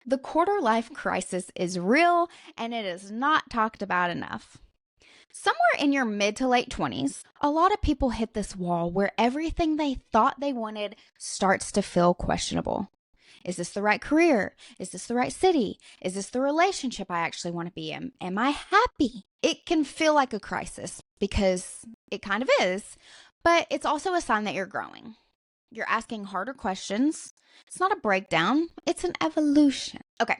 The quarter life crisis is real and it is not talked about enough. Somewhere in your mid to late 20s, a lot of people hit this wall where everything they thought they wanted starts to feel questionable. Is this the right career? Is this the right city? Is this the relationship I actually want to be in? Am I happy? It can feel like a crisis because it kind of is, but it's also a sign that you're growing. You're asking harder questions. It's not a breakdown, it's an evolution. Okay,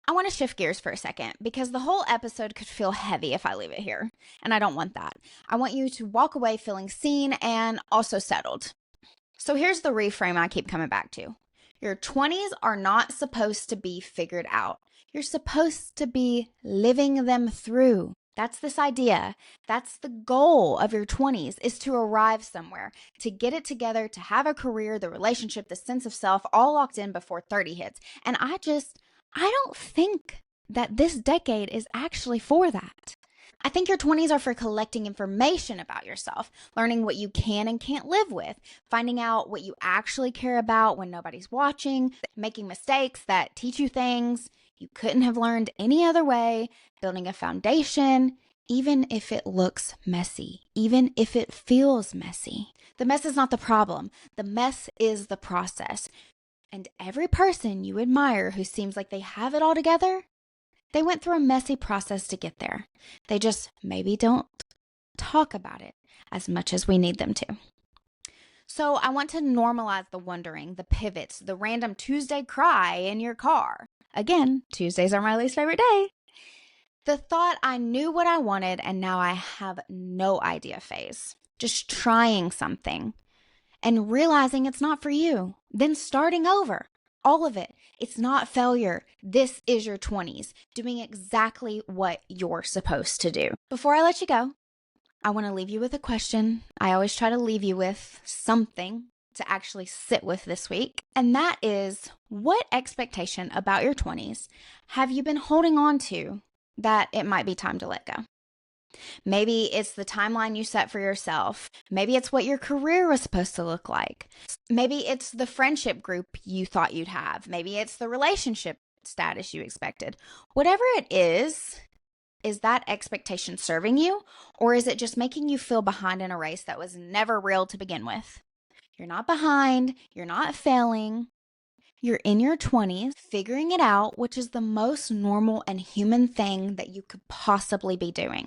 I want to shift gears for a second because the whole episode could feel heavy if I leave it here, and I don't want that. I want you to walk away feeling seen and also settled. So here's the reframe I keep coming back to. Your 20s are not supposed to be figured out. You're supposed to be living them through. That's this idea. That's the goal of your 20s, is to arrive somewhere, to get it together, to have a career, the relationship, the sense of self all locked in before 30 hits. And I don't think that this decade is actually for that. I think your 20s are for collecting information about yourself, learning what you can and can't live with, finding out what you actually care about when nobody's watching, making mistakes that teach you things you couldn't have learned any other way, building a foundation, even if it looks messy, even if it feels messy. The mess is not the problem. The mess is the process. And every person you admire who seems like they have it all together, they went through a messy process to get there. They just maybe don't talk about it as much as we need them to. So I want to normalize the wondering, the pivots, the random Tuesday cry in your car. Again, Tuesdays are my least favorite day. The thought I knew what I wanted and now I have no idea phase. Just trying something and realizing it's not for you. Then starting over. All of it. It's not failure. This is your 20s, doing exactly what you're supposed to do. Before I let you go, I want to leave you with a question. I always try to leave you with something to actually sit with this week. And that is, what expectation about your 20s have you been holding on to that it might be time to let go? Maybe it's the timeline you set for yourself. Maybe it's what your career was supposed to look like. Maybe it's the friendship group you thought you'd have. Maybe it's the relationship status you expected. Whatever it is that expectation serving you? Or is it just making you feel behind in a race that was never real to begin with? You're not behind. You're not failing. You're in your 20s, figuring it out, which is the most normal and human thing that you could possibly be doing.